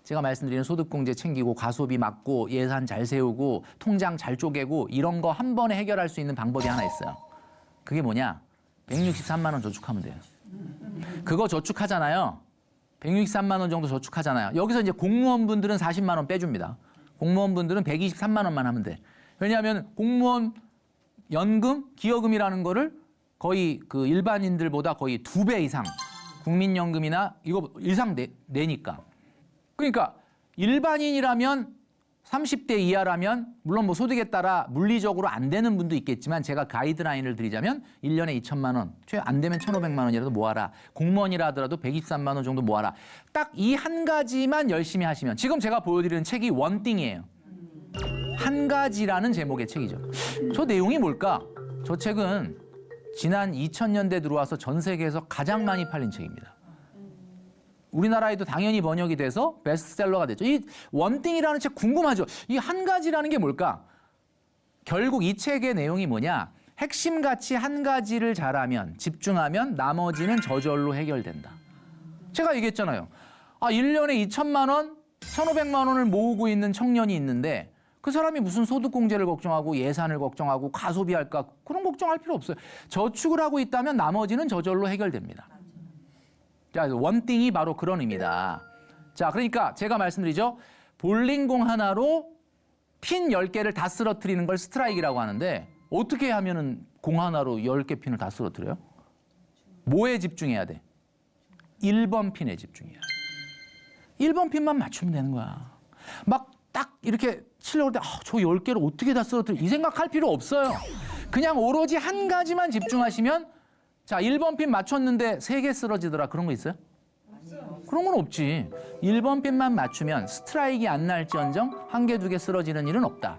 제가 말씀드리는 소득공제 챙기고 과소비 막고 예산 잘 세우고 통장 잘 쪼개고 이런 거 한 번에 해결할 수 있는 방법이 하나 있어요. 그게 뭐냐? 163만 원 저축하면 돼요. 그거 저축하잖아요. 163만 원 정도 저축하잖아요. 여기서 이제 공무원분들은 40만 원 빼줍니다. 공무원분들은 123만 원만 하면 돼. 왜냐하면 공무원 연금, 기여금이라는 거를 거의 그 일반인들보다 거의 2배 이상 국민연금이나 이거 이상 내니까. 그러니까 일반인이라면 30대 이하라면 물론 뭐 소득에 따라 물리적으로 안 되는 분도 있겠지만 제가 가이드라인을 드리자면 1년에 2천만 원, 최 안 되면 1,500만 원이라도 모아라. 공무원이라 하더라도 123만 원 정도 모아라. 딱 이 한 가지만 열심히 하시면 지금 제가 보여드리는 책이 원띵이에요. 한 가지라는 제목의 책이죠. 저 내용이 뭘까? 저 책은 지난 2000년대 들어와서 전 세계에서 가장 많이 팔린 책입니다. 우리나라에도 당연히 번역이 돼서 베스트셀러가 됐죠. 이 원띵이라는 책 궁금하죠? 이 한 가지라는 게 뭘까? 결국 이 책의 내용이 뭐냐? 핵심 가치 한 가지를 잘하면, 집중하면 나머지는 저절로 해결된다. 제가 얘기했잖아요. 1년에 2천만 원, 1,500만 원을 모으고 있는 청년이 있는데 그 사람이 무슨 소득공제를 걱정하고 예산을 걱정하고 과소비할까 그런 걱정할 필요 없어요. 저축을 하고 있다면 나머지는 저절로 해결됩니다. 자, 원띵이 바로 그런 의미다. 자, 그러니까 제가 말씀드리죠. 볼링공 하나로 핀 10개를 다 쓰러뜨리는 걸 스트라이크라고 하는데 어떻게 하면은 공 하나로 10개 핀을 다 쓰러뜨려요? 뭐에 집중해야 돼? 1번 핀에 집중해야 돼. 1번 핀만 맞추면 되는 거야. 막 딱 이렇게 치려고 할 때 저 10개를 어떻게 다 쓰러뜨려? 이 생각할 필요 없어요. 그냥 오로지 한 가지만 집중하시면 자, 1번 핀 맞췄는데 3개 쓰러지더라. 그런 거 있어요? 없어요. 그런 건 없지. 1번 핀만 맞추면 스트라이크가 안 날지언정 1개, 2개 쓰러지는 일은 없다.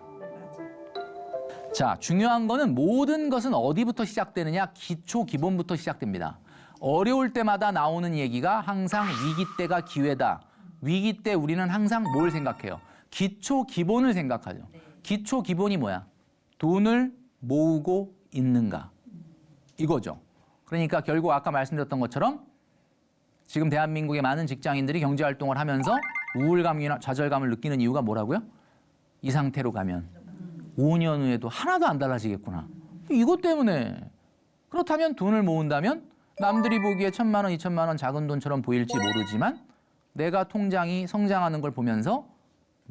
자, 중요한 거는 모든 것은 어디부터 시작되느냐? 기초, 기본부터 시작됩니다. 어려울 때마다 나오는 얘기가 항상 위기 때가 기회다. 위기 때 우리는 항상 뭘 생각해요? 기초, 기본을 생각하죠. 기초, 기본이 뭐야? 돈을 모으고 있는가? 이거죠. 그러니까 결국 아까 말씀드렸던 것처럼 지금 대한민국의 많은 직장인들이 경제활동을 하면서 우울감이나 좌절감을 느끼는 이유가 뭐라고요? 이 상태로 가면 5년 후에도 하나도 안 달라지겠구나. 이것 때문에. 그렇다면 돈을 모은다면 남들이 보기에 1,000만 원, 2,000만 원 작은 돈처럼 보일지 모르지만 내가 통장이 성장하는 걸 보면서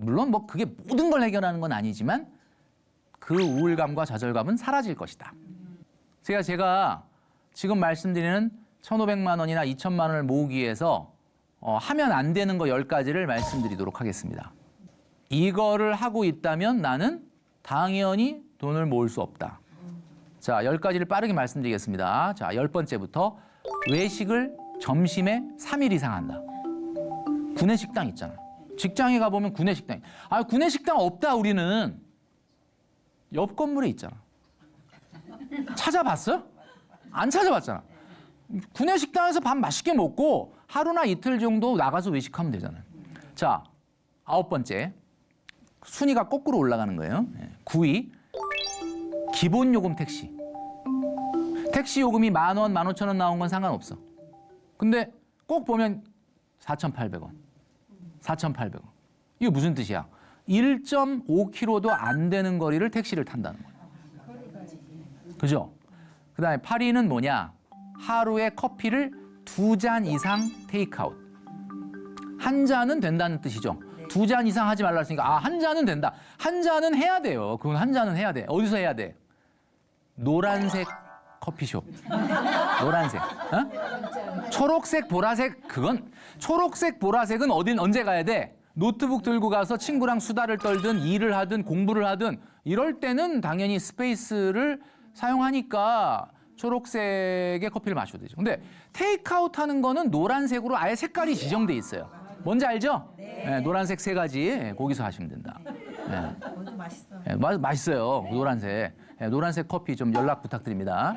물론 뭐 그게 모든 걸 해결하는 건 아니지만 그 우울감과 좌절감은 사라질 것이다. 제가 지금 말씀드리는 1,500만 원이나 2,000만 원을 모으기 위해서 하면 안 되는 거 10가지를 말씀드리도록 하겠습니다. 이거를 하고 있다면 나는 당연히 돈을 모을 수 없다. 자, 10가지를 빠르게 말씀드리겠습니다. 자, 10번째부터 외식을 점심에 3일 이상 한다. 구내식당 있잖아. 직장에 가보면 구내식당. 구내식당 없다 우리는. 옆 건물에 있잖아. 찾아봤어요? 안 찾아봤잖아. 구내식당에서 밥 맛있게 먹고 하루나 이틀 정도 나가서 외식하면 되잖아요. 자, 9번째. 순위가 거꾸로 올라가는 거예요. 9위. 기본요금 택시. 택시 요금이 10,000원, 15,000원 나온 건 상관없어. 근데 꼭 보면 4,800원. 4,800원. 이게 무슨 뜻이야? 1.5km도 안 되는 거리를 택시를 탄다는 거예요. 그죠? 그 다음에 8위는 뭐냐? 하루에 커피를 2잔 이상 테이크아웃. 한 잔은 된다는 뜻이죠. 2잔 이상 하지 말라 했으니까 한 잔은 된다. 한 잔은 해야 돼요. 그건 한 잔은 해야 돼. 어디서 해야 돼? 노란색 커피숍. 노란색. 초록색, 보라색. 그건 초록색, 보라색은 언제 가야 돼? 노트북 들고 가서 친구랑 수다를 떨든 일을 하든 공부를 하든 이럴 때는 당연히 스페이스를 사용하니까 초록색의 커피를 마셔도 되죠. 근데 테이크아웃 하는 거는 노란색으로 아예 색깔이 지정돼 있어요. 뭔지 알죠? 네, 노란색 3가지 거기서 하시면 된다. 먼저 맛있어. 맛있어요. 노란색. 노란색 커피 좀 연락 부탁드립니다.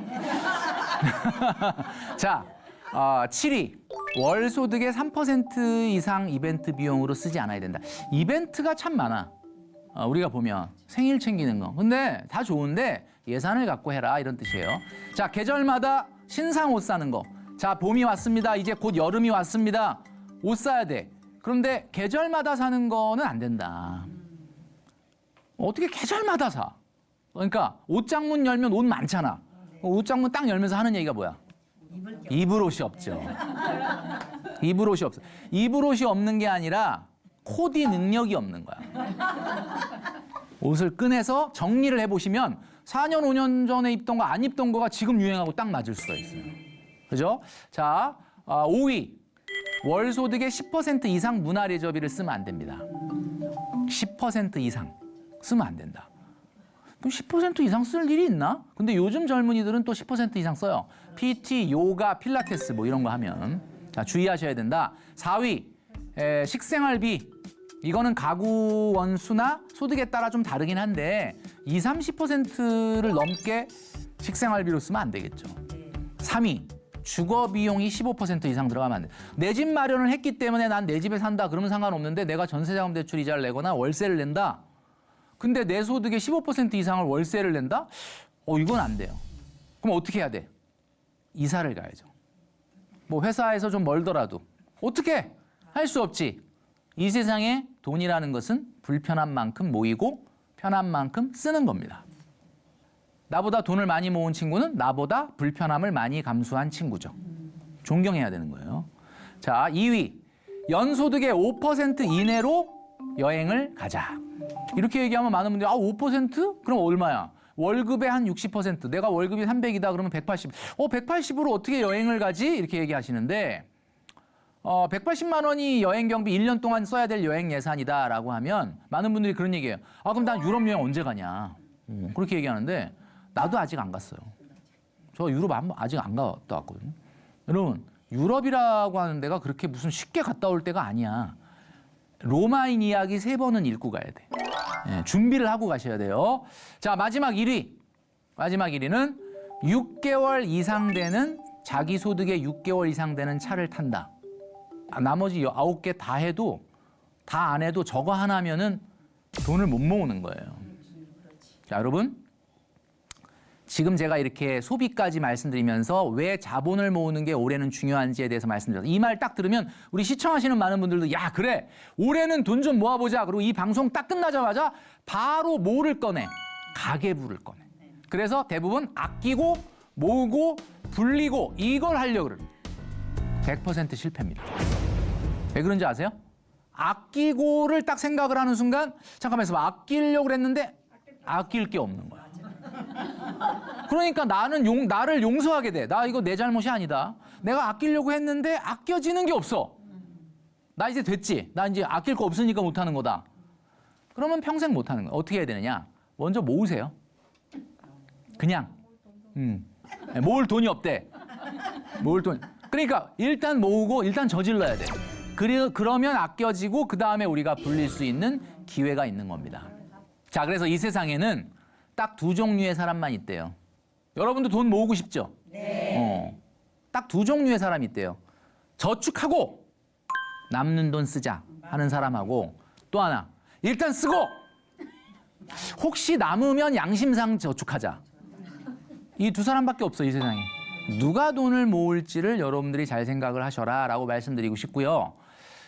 자, 7위. 월 소득의 3% 이상 이벤트 비용으로 쓰지 않아야 된다. 이벤트가 참 많아. 우리가 보면 생일 챙기는 거. 근데 다 좋은데 예산을 갖고 해라 이런 뜻이에요. 자, 계절마다 신상 옷 사는 거. 자, 봄이 왔습니다. 이제 곧 여름이 왔습니다. 옷 사야 돼. 그런데 계절마다 사는 거는 안 된다. 어떻게 계절마다 사? 그러니까 옷장문 열면 옷 많잖아. 옷장문 딱 열면서 하는 얘기가 뭐야? 입을 옷이 없죠. 입을 옷이 없어. 입을 옷이 없는 게 아니라 코디 능력이 없는 거야. 옷을 꺼내서 정리를 해보시면 4년, 5년 전에 입던 거 안 입던 거가 지금 유행하고 딱 맞을 수가 있어요. 그죠? 자, 5위. 월 소득의 10% 이상 문화레저비를 쓰면 안 됩니다. 10% 이상 쓰면 안 된다. 10% 이상 쓸 일이 있나? 근데 요즘 젊은이들은 또 10% 이상 써요. PT, 요가, 필라테스 뭐 이런 거 하면. 자, 주의하셔야 된다. 4위, 식생활비. 이거는 가구 원수나 소득에 따라 좀 다르긴 한데 30%를 넘게 식생활비로 쓰면 안 되겠죠. 3위, 주거 비용이 15% 이상 들어가면 안 돼. 내 집 마련을 했기 때문에 난 내 집에 산다. 그러면 상관없는데 내가 전세자금 대출 이자를 내거나 월세를 낸다. 근데 내 소득의 15% 이상을 월세를 낸다? 이건 안 돼요. 그럼 어떻게 해야 돼? 이사를 가야죠. 뭐 회사에서 좀 멀더라도 어떻게? 할 수 없지. 이 세상에 돈이라는 것은 불편한 만큼 모이고 편한 만큼 쓰는 겁니다. 나보다 돈을 많이 모은 친구는 나보다 불편함을 많이 감수한 친구죠. 존경해야 되는 거예요. 자, 2위. 연소득의 5% 이내로 여행을 가자. 이렇게 얘기하면 많은 분들이 5%? 그럼 얼마야? 월급의 한 60%. 내가 월급이 300이다 그러면 180. 180으로 어떻게 여행을 가지? 이렇게 얘기하시는데 180만 원이 여행 경비 1년 동안 써야 될 여행 예산이다라고 하면 많은 분들이 그런 얘기해요. 그럼 난 유럽 여행 언제 가냐? 그렇게 얘기하는데 나도 아직 안 갔어요. 저 유럽 아직 안 갔다 왔거든요. 여러분, 유럽이라고 하는 데가 그렇게 무슨 쉽게 갔다 올 데가 아니야. 로마인 이야기 3번은 읽고 가야 돼. 준비를 하고 가셔야 돼요. 자, 마지막 1위. 마지막 1위는 6개월 이상 되는 자기 소득의 6개월 이상 되는 차를 탄다. 나머지 9개 다 해도 다 안 해도 저거 하나면은 돈을 못 모으는 거예요. 자, 여러분. 지금 제가 이렇게 소비까지 말씀드리면서 왜 자본을 모으는 게 올해는 중요한지에 대해서 말씀드렸어요. 이 말 딱 들으면 우리 시청하시는 많은 분들도 야, 그래. 올해는 돈 좀 모아보자. 그리고 이 방송 딱 끝나자마자 바로 뭐를 꺼내? 가계부를 꺼내. 그래서 대부분 아끼고 모으고 불리고 이걸 하려고 그래요. 100% 실패입니다. 왜 그런지 아세요? 아끼고를 딱 생각을 하는 순간 잠깐만 있어봐. 아끼려고 그랬는데 아낄 게 없는 거야. 그러니까 나를 용서하게 돼. 나 이거 내 잘못이 아니다. 내가 아끼려고 했는데 아껴지는 게 없어. 나 이제 됐지. 나 이제 아낄 거 없으니까 못하는 거다. 그러면 평생 못하는 거야. 어떻게 해야 되느냐? 먼저 모으세요. 그냥. 모을 돈이 없대. 모을 돈. 그러니까 일단 모으고 일단 저질러야 돼. 그러면 아껴지고 그 다음에 우리가 불릴 수 있는 기회가 있는 겁니다. 자, 그래서 이 세상에는 딱 2 종류의 사람만 있대요. 여러분도 돈 모으고 싶죠? 네. 딱 2 종류의 사람이 있대요. 저축하고 남는 돈 쓰자 하는 사람하고 또 하나 일단 쓰고 혹시 남으면 양심상 저축하자. 이 2 사람밖에 없어 이 세상에. 누가 돈을 모을지를 여러분들이 잘 생각을 하셔라 라고 말씀드리고 싶고요.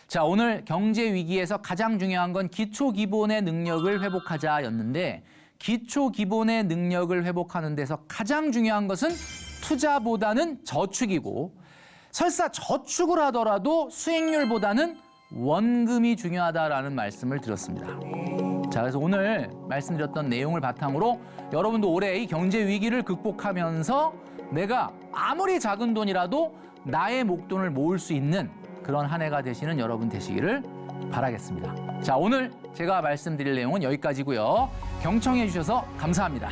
자, 오늘 경제 위기에서 가장 중요한 건 기초 기본의 능력을 회복하자였는데 기초 기본의 능력을 회복하는 데서 가장 중요한 것은 투자보다는 저축이고 설사 저축을 하더라도 수익률보다는 원금이 중요하다라는 말씀을 드렸습니다. 자, 그래서 오늘 말씀드렸던 내용을 바탕으로 여러분도 올해 이 경제 위기를 극복하면서 내가 아무리 작은 돈이라도 나의 목돈을 모을 수 있는 그런 한 해가 되시는 여러분 되시기를 바라겠습니다. 자, 오늘 제가 말씀드릴 내용은 여기까지고요. 경청해 주셔서 감사합니다.